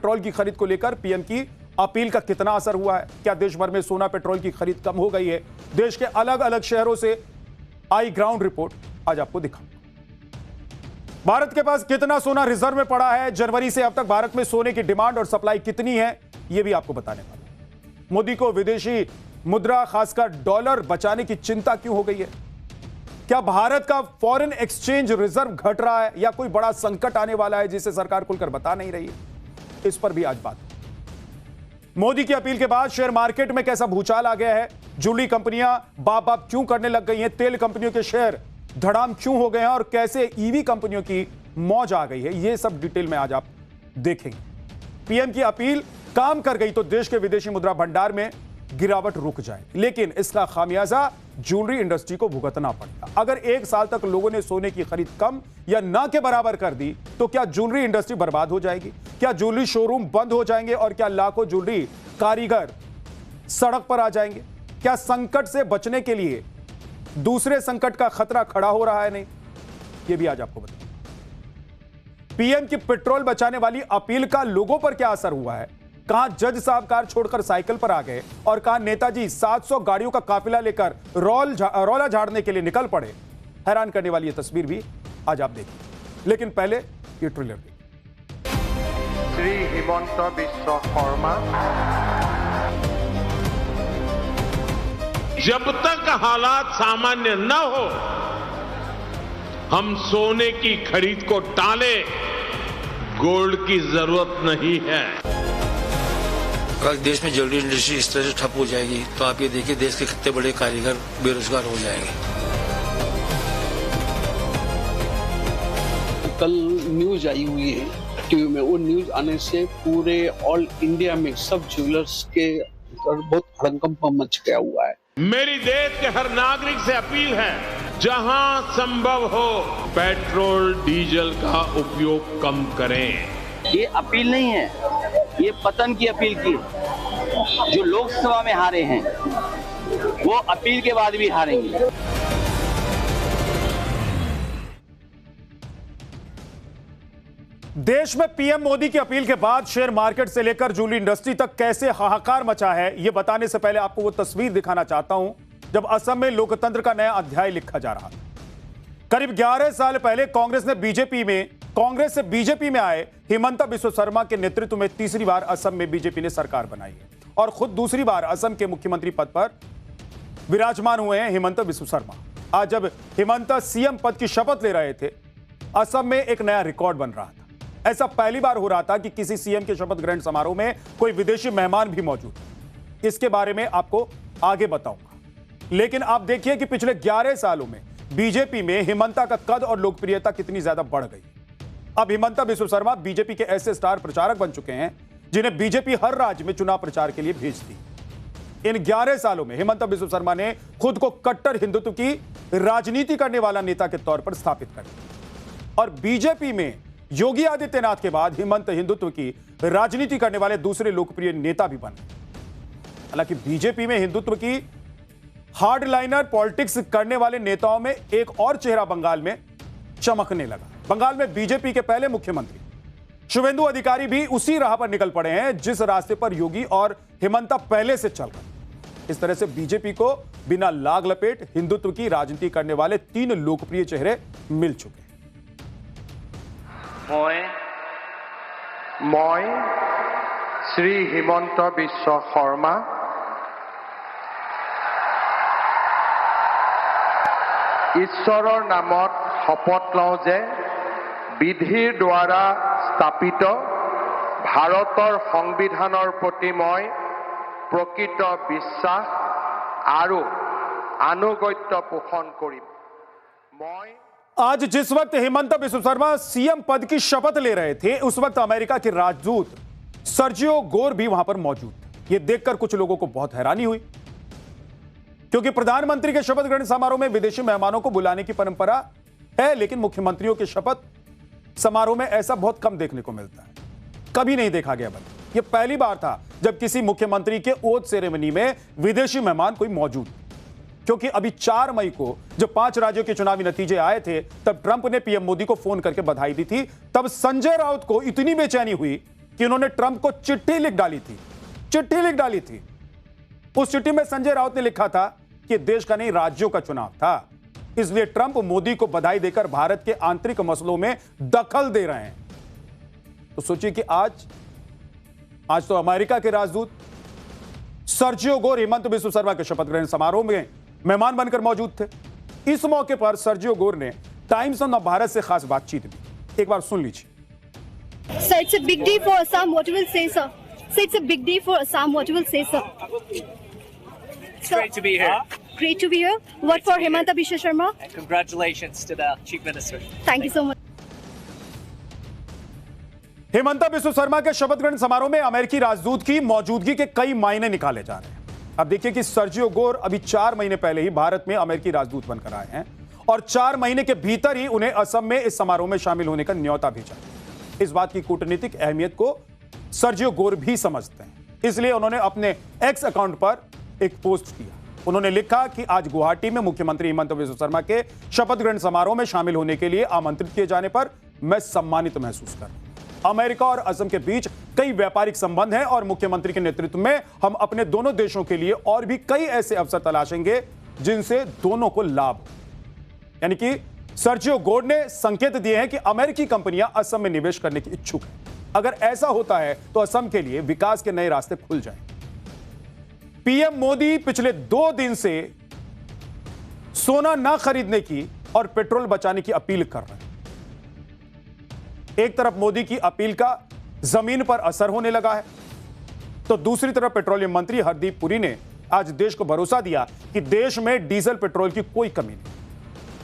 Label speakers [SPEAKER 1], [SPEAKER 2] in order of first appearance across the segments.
[SPEAKER 1] Petrol की खरीद को लेकर पीएम की अपील का कितना असर हुआ है? क्या देश भर में सोना पेट्रोल की खरीद कम हो गई है? देश के अलग अलग शहरों से आई ग्राउंड रिपोर्ट आज आपको दिखाऊंगा। भारत के पास कितना सोना रिजर्व में पड़ा है, जनवरी से अब तक भारत में सोने की डिमांड और सप्लाई कितनी है, यह भी आपको बताने वाला हूं। मोदी को विदेशी मुद्रा खासकर डॉलर बचाने की चिंता क्यों हो गई है? क्या भारत का फॉरेन एक्सचेंज रिजर्व घट रहा है या कोई बड़ा संकट आने वाला है जिसे सरकार खुलकर बता नहीं रही है? इस पर भी आज बात। मोदी की अपील के बाद शेयर मार्केट में कैसा भूचाल आ गया है? ज्वेलरी कंपनियां बाप बाप क्यों करने लग गई हैं? तेल कंपनियों के शेयर धड़ाम क्यों हो गए हैं? और कैसे ईवी कंपनियों की मौज आ गई है? यह सब डिटेल में आज आप देखेंगे। पीएम की अपील काम कर गई तो देश के विदेशी मुद्रा भंडार में गिरावट रुक जाए, लेकिन इसका खामियाजा ज्वेलरी इंडस्ट्री को भुगतना पड़ेगा। अगर एक साल तक लोगों ने सोने की खरीद कम या ना के बराबर कर दी तो क्या ज्वेलरी इंडस्ट्री बर्बाद हो जाएगी? क्या ज्वेलरी शोरूम बंद हो जाएंगे और क्या लाखों ज्वेलरी कारीगर सड़क पर आ जाएंगे? क्या संकट से बचने के लिए दूसरे संकट का खतरा खड़ा हो रहा है? नहीं, यह भी आज आपको बताऊंगा। पीएम की पेट्रोल बचाने वाली अपील का लोगों पर क्या असर हुआ है? कहां जज साहब कार छोड़कर साइकिल पर आ गए और कहां नेताजी 700 गाड़ियों का काफिला लेकर रौला झाड़ने के लिए निकल पड़े। हैरान करने वाली यह तस्वीर भी आज आप देखिए, लेकिन पहले ये ट्रेलर देखिए।
[SPEAKER 2] श्री हिमंत बिश्व शर्मा।
[SPEAKER 3] जब तक हालात सामान्य न हो हम सोने की खरीद को टाले, गोल्ड की जरूरत नहीं है।
[SPEAKER 4] अगर देश में ज्वेलरी इंडस्ट्री इस तरह से ठप हो जाएगी तो आप ये देखिए देश के कितने बड़े कारीगर बेरोजगार हो जाएंगे।
[SPEAKER 5] कल न्यूज आई हुई है टीवी में, वो न्यूज आने से पूरे ऑल इंडिया में सब ज्वेलर्स के बहुत हड़कंप मच गया हुआ है।
[SPEAKER 3] मेरी देश के हर नागरिक से अपील है, जहां संभव हो पेट्रोल डीजल का उपयोग कम करें।
[SPEAKER 6] ये अपील नहीं है, ये पतन की अपील की। जो लोकसभा में हारे हैं वो अपील के बाद भी हारेंगे।
[SPEAKER 1] देश में पीएम मोदी की अपील के बाद शेयर मार्केट से लेकर ज्वेलरी इंडस्ट्री तक कैसे हाहाकार मचा है, यह बताने से पहले आपको वो तस्वीर दिखाना चाहता हूं जब असम में लोकतंत्र का नया अध्याय लिखा जा रहा था। करीब 11 साल पहले कांग्रेस से बीजेपी में आए हिमंता बिस्वा शर्मा के नेतृत्व में तीसरी बार असम में बीजेपी ने सरकार बनाई है और खुद दूसरी बार असम के मुख्यमंत्री पद पर विराजमान हुए हैं हिमंता बिस्वा शर्मा। आज जब हिमंता सीएम पद की शपथ ले रहे थे, असम में एक नया रिकॉर्ड बन रहा था। ऐसा पहली बार हो रहा था कि किसी सीएम के शपथ ग्रहण समारोह में कोई विदेशी मेहमान भी मौजूद है। इसके बारे में आपको आगे बताऊंगा, लेकिन आप देखिए कि पिछले 11 सालों में बीजेपी में हिमंता का कद और लोकप्रियता कितनी ज्यादा बढ़ गई। अब हिमंता बिस्वा शर्मा बीजेपी के ऐसे स्टार प्रचारक बन चुके हैं जिन्हें बीजेपी हर राज्य में चुनाव प्रचार के लिए भेजती। इन 11 सालों में हिमंता बिस्वा शर्मा ने खुद को कट्टर हिंदुत्व की राजनीति करने वाला नेता के तौर पर स्थापित कर दिया और बीजेपी में योगी आदित्यनाथ के बाद हिमंत हिंदुत्व की राजनीति करने वाले दूसरे लोकप्रिय नेता भी बन गए। हालांकि बीजेपी में हिंदुत्व की हार्डलाइनर पॉलिटिक्स करने वाले नेताओं में एक और चेहरा बंगाल में चमकने लगा। बंगाल में बीजेपी के पहले मुख्यमंत्री शुवेंदु अधिकारी भी उसी राह पर निकल पड़े हैं जिस रास्ते पर योगी और हिमंता पहले से चल रहे। इस तरह से बीजेपी को बिना लाग लपेट हिंदुत्व की राजनीति करने वाले 3 लोकप्रिय चेहरे मिल चुके हैं।
[SPEAKER 2] मैं श्री हिमंत बिश्व शर्मा ईश्वरर नामत शपथ लওঁ जे विधिर द्वारा स्थापित भारतर संविधाনৰ प्रति मैं प्रकृत विश्वास और अनुगत्य पोषण करिम।
[SPEAKER 1] आज जिस वक्त हिमंता बिस्वा शर्मा सीएम पद की शपथ ले रहे थे, उस वक्त अमेरिका के राजदूत सर्जियो गोर भी वहां पर मौजूद थे। यह देखकर कुछ लोगों को बहुत हैरानी हुई, क्योंकि प्रधानमंत्री के शपथ ग्रहण समारोह में विदेशी मेहमानों को बुलाने की परंपरा है, लेकिन मुख्यमंत्रियों के शपथ समारोह में ऐसा बहुत कम देखने को मिलता है। कभी नहीं देखा गया। बल्कि यह पहली बार था जब किसी मुख्यमंत्री के ओथ सेरेमनी में विदेशी मेहमान कोई मौजूद, क्योंकि अभी 4 मई को जब 5 राज्यों के चुनावी नतीजे आए थे, तब ट्रंप ने पीएम मोदी को फोन करके बधाई दी थी। तब संजय राउत को इतनी बेचैनी हुई कि उन्होंने ट्रंप को चिट्ठी लिख डाली थी। उस चिट्ठी में संजय राउत ने लिखा था कि देश का नहीं, राज्यों का चुनाव था, इसलिए ट्रंप मोदी को बधाई देकर भारत के आंतरिक मसलों में दखल दे रहे हैं। तो सोचिए कि आज तो अमेरिका के राजदूत सर्जियो गोर हेमंत बिस्व शर्मा के शपथ ग्रहण समारोह में मेहमान बनकर मौजूद थे। इस मौके पर सर्जियो गोर ने टाइम्स ऑफ भारत से खास बातचीत भी, एक बार सुन लीजिए।
[SPEAKER 7] So it's a big day for Assam. What you will say, sir? So it's a big day for Assam. What you will say, sir?
[SPEAKER 8] It's great to be here.
[SPEAKER 7] Great to be here. What for Hemanta Biswa Sharma?
[SPEAKER 8] And congratulations to the Chief Minister.
[SPEAKER 7] Thank you so much.
[SPEAKER 1] Hemanta Biswa Sharma के शपथ ग्रहण समारोह में अमेरिकी राजदूत की मौजूदगी के कई मायने निकाले जा रहे हैं। अब देखिए कि सर्जियो गोर अभी 4 महीने पहले ही भारत में अमेरिकी राजदूत बनकर आए हैं और 4 महीने के भीतर ही उन्हें असम में इस समारोह में शामिल होने का न्योता भेजा। इस बात की कूटनीतिक अहमियत को सर्जियो गोर भी समझते हैं, इसलिए उन्होंने अपने एक्स अकाउंट पर एक पोस्ट किया। उन्होंने लिखा कि आज गुवाहाटी में मुख्यमंत्री हेमंत बिस्व शर्मा के शपथ ग्रहण समारोह में शामिल होने के लिए आमंत्रित किए जाने पर मैं सम्मानित महसूस कर रहा हूं। अमेरिका और असम के बीच कई व्यापारिक संबंध हैं और मुख्यमंत्री के नेतृत्व में हम अपने दोनों देशों के लिए और भी कई ऐसे अवसर तलाशेंगे जिनसे दोनों को लाभ हो। यानी कि सर्जियो गोर ने संकेत दिए हैं कि अमेरिकी कंपनियां असम में निवेश करने की इच्छुक हैं। अगर ऐसा होता है तो असम के लिए विकास के नए रास्ते खुल जाएंगे। पीएम मोदी पिछले 2 दिन से सोना ना खरीदने की और पेट्रोल बचाने की अपील कर रहे हैं। एक तरफ मोदी की अपील का जमीन पर असर होने लगा है, तो दूसरी तरफ पेट्रोलियम मंत्री हरदीप पुरी ने आज देश को भरोसा दिया कि देश में डीजल पेट्रोल की कोई कमी नहीं।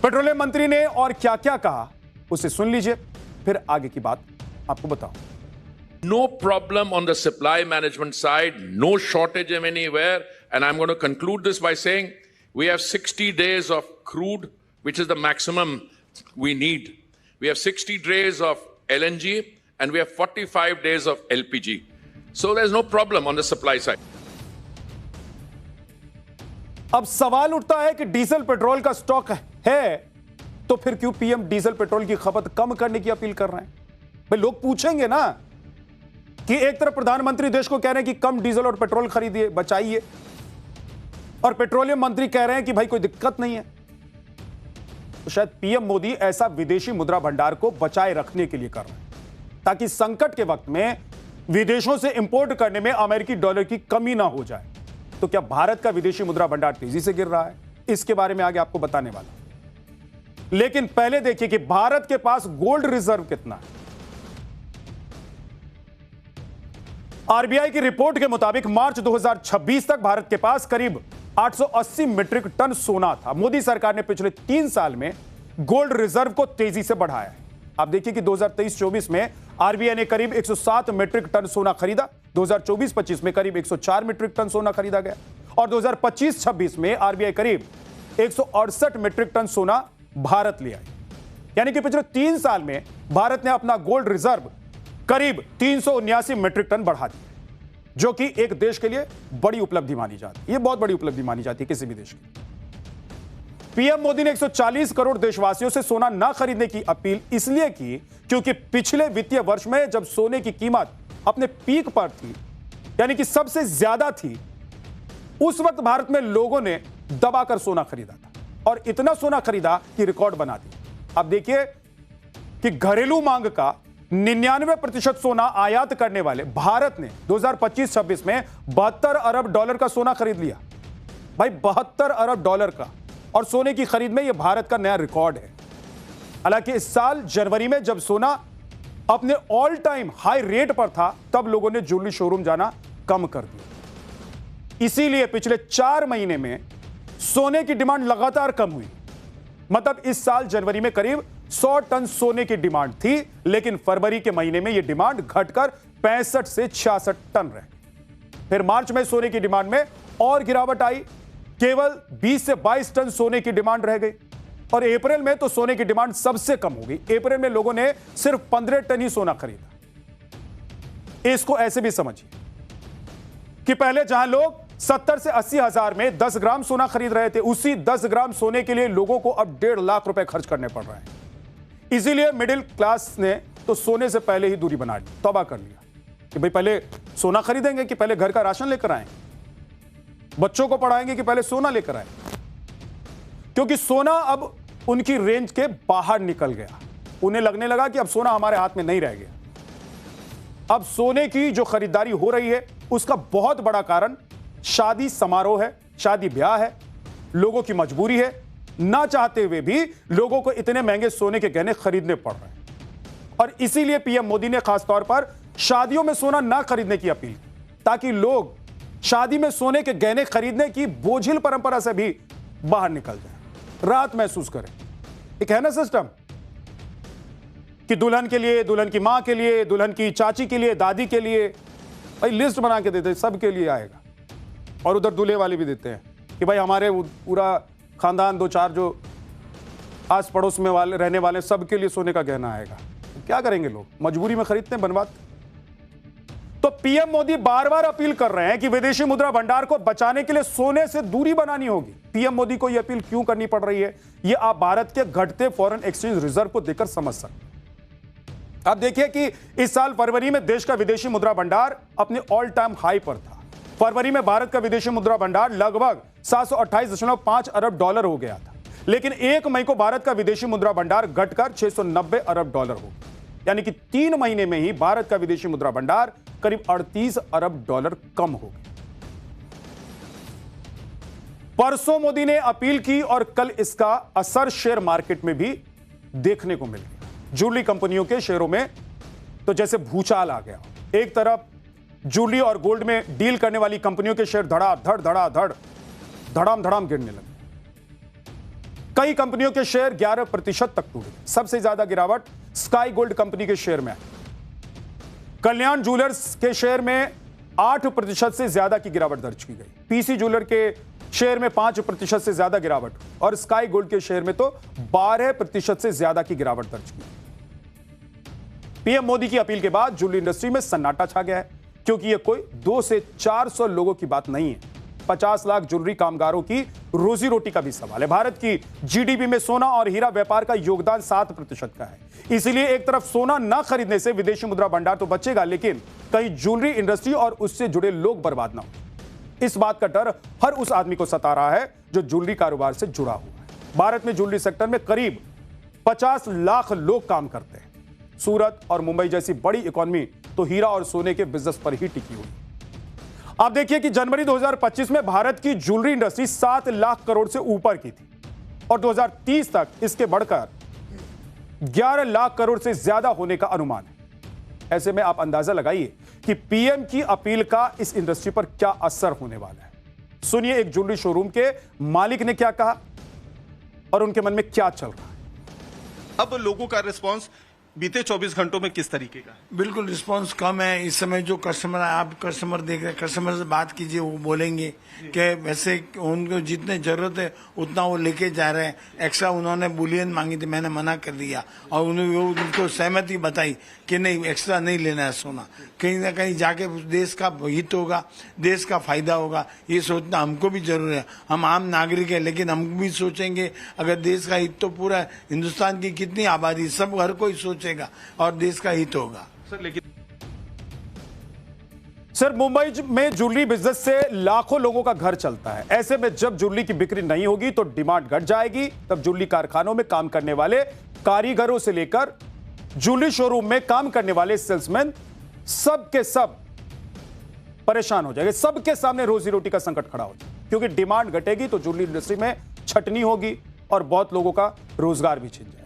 [SPEAKER 1] पेट्रोलियम मंत्री ने और क्या क्या कहा उसे सुन लीजिए, फिर आगे की बात आपको बताऊं।
[SPEAKER 3] No problem on the supply management side, no shortage of anywhere. And I'm going to conclude this by saying we have 60 days of crude, which is the maximum we need. We have 60 days of LNG and we have 45 days of LPG. So there's no problem on the supply side.
[SPEAKER 1] अब सवाल उठता है कि diesel petrol का stock है तो फिर क्यों पीएम डीजल पेट्रोल की खपत कम करने की अपील कर रहे हैं? भाई लोग पूछेंगे ना कि एक तरफ प्रधानमंत्री देश को कह रहे हैं कि कम डीजल और पेट्रोल खरीदिए, बचाइए, और पेट्रोलियम मंत्री कह रहे हैं कि भाई कोई दिक्कत नहीं है। तो शायद पीएम मोदी ऐसा विदेशी मुद्रा भंडार को बचाए रखने के लिए कर रहे हैं ताकि संकट के वक्त में विदेशों से इंपोर्ट करने में अमेरिकी डॉलर की कमी ना हो जाए। तो क्या भारत का विदेशी मुद्रा भंडार तेजी से गिर रहा है? इसके बारे में आगे आपको बताने वाला। लेकिन पहले देखिए कि भारत के पास गोल्ड रिजर्व कितना है। आरबीआई की रिपोर्ट के मुताबिक मार्च 2026 तक भारत के पास करीब 880 मीट्रिक टन सोना था। मोदी सरकार ने पिछले 3 साल में गोल्ड रिजर्व को तेजी से बढ़ाया है। आप देखिए कि 2023-24 में आरबीआई ने करीब 107 मीट्रिक टन सोना खरीदा, 2024-25 में करीब 104 मीट्रिक टन सोना खरीदा गया और 2025-26 में आरबीआई करीब 168 मीट्रिक टन सोना भारत ले आई। यानी कि पिछले 3 साल में भारत ने अपना गोल्ड रिजर्व करीब 379 मीट्रिक टन बढ़ा दिया, जो कि एक देश के लिए बड़ी उपलब्धि मानी जाती है। यह बहुत बड़ी उपलब्धि मानी जाती है किसी भी देश की। पीएम मोदी ने 140 करोड़ देशवासियों से सोना ना खरीदने की अपील इसलिए की क्योंकि पिछले वित्तीय वर्ष में जब सोने की कीमत अपने पीक पर थी, यानी कि सबसे ज्यादा थी, उस वक्त भारत में लोगों ने दबाकर सोना खरीदा था और इतना सोना खरीदा कि रिकॉर्ड बना दिया। अब देखिए कि घरेलू मांग का 99% सोना आयात करने वाले भारत ने 2025-26 में 72 अरब डॉलर का सोना खरीद लिया। भाई 72 अरब डॉलर का, और सोने की खरीद में यह भारत का नया रिकॉर्ड है। हालांकि इस साल जनवरी में जब सोना अपने ऑल टाइम हाई रेट पर था, तब लोगों ने ज्वेलरी शोरूम जाना कम कर दिया। इसीलिए पिछले 4 महीने में सोने की डिमांड लगातार कम हुई। मतलब इस साल जनवरी में करीब 100 टन सोने की डिमांड थी, लेकिन फरवरी के महीने में यह डिमांड घटकर 65 से 66 टन रह गई। फिर मार्च में सोने की डिमांड में और गिरावट आई, केवल 20 से 22 टन सोने की डिमांड रह गई और अप्रैल में तो सोने की डिमांड सबसे कम हो गई। अप्रैल में लोगों ने सिर्फ 15 टन ही सोना खरीदा। इसको ऐसे भी समझिए कि पहले जहां लोग 70 से 80 हजार में 10 ग्राम सोना खरीद रहे थे, उसी 10 ग्राम सोने के लिए लोगों को अब 1.5 लाख रुपए खर्च करने पड़ रहे हैं। इसीलिए मिडिल क्लास ने तो सोने से पहले ही दूरी बना ली, तौबा कर लिया। कि भाई पहले सोना खरीदेंगे कि पहले घर का राशन लेकर आए, बच्चों को पढ़ाएंगे कि पहले सोना लेकर आए, क्योंकि सोना अब उनकी रेंज के बाहर निकल गया। उन्हें लगने लगा कि अब सोना हमारे हाथ में नहीं रह गया। अब सोने की जो खरीदारी हो रही है उसका बहुत बड़ा कारण शादी समारोह है, शादी ब्याह है, लोगों की मजबूरी है, ना चाहते हुए भी लोगों को इतने महंगे सोने के गहने खरीदने पड़ रहे हैं। और इसीलिए पीएम मोदी ने खासतौर पर शादियों में सोना ना खरीदने की अपील की, ताकि लोग शादी में सोने के गहने खरीदने की बोझिल परंपरा से भी बाहर निकल जाए, राहत महसूस करें। एक है ना सिस्टम कि दुल्हन के लिए, दुल्हन की मां के लिए, दुल्हन की चाची के लिए, दादी के लिए, भाई लिस्ट बना के देते, सबके लिए आएगा। और उधर दूल्हे वाले भी देते हैं कि भाई हमारे पूरा खानदान, 2-4 जो आस पड़ोस में वाले रहने वाले, सबके लिए सोने का गहना आएगा। क्या करेंगे लोग? मजबूरी में खरीदते हैं, बनवाते। तो पीएम मोदी बार बार अपील कर रहे हैं कि विदेशी मुद्रा भंडार को बचाने के लिए सोने से दूरी बनानी होगी। पीएम मोदी को यह अपील क्यों करनी पड़ रही है, यह आप भारत के घटते फॉरेन एक्सचेंज रिजर्व को देखकर समझ सकते हैं। अब देखिए कि इस साल फरवरी में देश का विदेशी मुद्रा भंडार अपने ऑल टाइम हाई पर था। फरवरी में भारत का विदेशी मुद्रा भंडार लगभग 728.5 अरब डॉलर हो गया था, लेकिन 1 मई को भारत का विदेशी मुद्रा भंडार घटकर 690 अरब डॉलर हो गया। यानी कि 3 महीने में ही भारत का विदेशी मुद्रा भंडार करीब 38 अरब डॉलर कम हो गया। परसों मोदी ने अपील की और कल इसका असर शेयर मार्केट में भी देखने को मिल गया। ज्वेलरी कंपनियों के शेयरों में तो जैसे भूचाल आ गया। एक तरफ ज्वेलरी और गोल्ड में डील करने वाली कंपनियों के शेयर धड़ाधड़ धड़ाम गिरने लगे। कई कंपनियों के शेयर 11% तक टूटे। सबसे ज्यादा गिरावट स्काई गोल्ड कंपनी के शेयर में आई। कल्याण ज्वेलर्स के शेयर में 8% से ज्यादा की गिरावट दर्ज की गई। पीसी ज्वेलर के शेयर में 5% से ज्यादा गिरावट और स्काई गोल्ड के शेयर में तो 12% से ज्यादा की गिरावट दर्ज की। पीएम मोदी की अपील के बाद ज्वेलरी इंडस्ट्री में सन्नाटा छा गया है, क्योंकि यह कोई 200 से 400 लोगों की बात नहीं है। 50 लाख ज्वेलरी कामगारों की रोजी रोटी का भी सवाल है। भारत की जीडीपी में सोना और हीरा व्यापार का योगदान 7% का है। इसीलिए एक तरफ सोना न खरीदने से विदेशी मुद्रा भंडार तो बचेगा, लेकिन कहीं ज्वेलरी इंडस्ट्री और उससे जुड़े लोग बर्बाद ना हो। इस बात का डर हर उस आदमी को सता रहा है जो ज्वेलरी कारोबार से जुड़ा हुआ है। भारत में ज्वेलरी सेक्टर में करीब 50 लाख लोग काम करते हैं। सूरत और मुंबई जैसी बड़ी इकोनॉमी तो हीरा और सोने के बिजनेस पर ही टिकी हुई। आप देखिए कि जनवरी 2025 में भारत की ज्वेलरी इंडस्ट्री 7 लाख करोड़ से ऊपर की थी और 2030 तक इसके बढ़कर 11 लाख करोड़ से ज्यादा होने का अनुमान है। ऐसे में आप अंदाजा लगाइए कि पीएम की अपील का इस इंडस्ट्री पर क्या असर होने वाला है। सुनिए एक ज्वेलरी शोरूम के मालिक ने क्या कहा और उनके मन में क्या चल रहा है।
[SPEAKER 9] अब लोगों का रिस्पांस बीते 24 घंटों में किस तरीके का है?
[SPEAKER 10] बिल्कुल रिस्पांस कम है इस समय। जो कस्टमर, आप कस्टमर देख रहे हैं, कस्टमर से बात कीजिए, वो बोलेंगे कि वैसे उनको जितने जरूरत है उतना वो लेके जा रहे हैं। एक्स्ट्रा उन्होंने बुलियन मांगी थी, मैंने मना कर दिया और उनको सहमति बताई कि नहीं, एक्स्ट्रा नहीं लेना है सोना। कहीं ना कहीं जाके देश का हित होगा, देश का फायदा होगा, ये सोचना हमको भी जरूरी है। हम आम नागरिक है, लेकिन हम भी सोचेंगे अगर देश का हित, तो पूरा हिंदुस्तान की कितनी आबादी, सब हर कोई सोचेगा और देश का हित होगा।
[SPEAKER 1] सर, मुंबई में ज्वेलरी बिजनेस से लाखों लोगों का घर चलता है। ऐसे में जब ज्वेलरी की बिक्री नहीं होगी तो डिमांड घट जाएगी। तब ज्वेलरी कारखानों में काम करने वाले कारीगरों से लेकर ज्वेलरी शोरूम में काम करने वाले सेल्समैन सब के सब परेशान हो जाएंगे। सबके सामने रोजी रोटी का संकट खड़ा हो जाएगा, क्योंकि डिमांड घटेगी तो ज्वेलरी इंडस्ट्री में छटनी होगी और बहुत लोगों का रोजगार भी छिन जाएगा।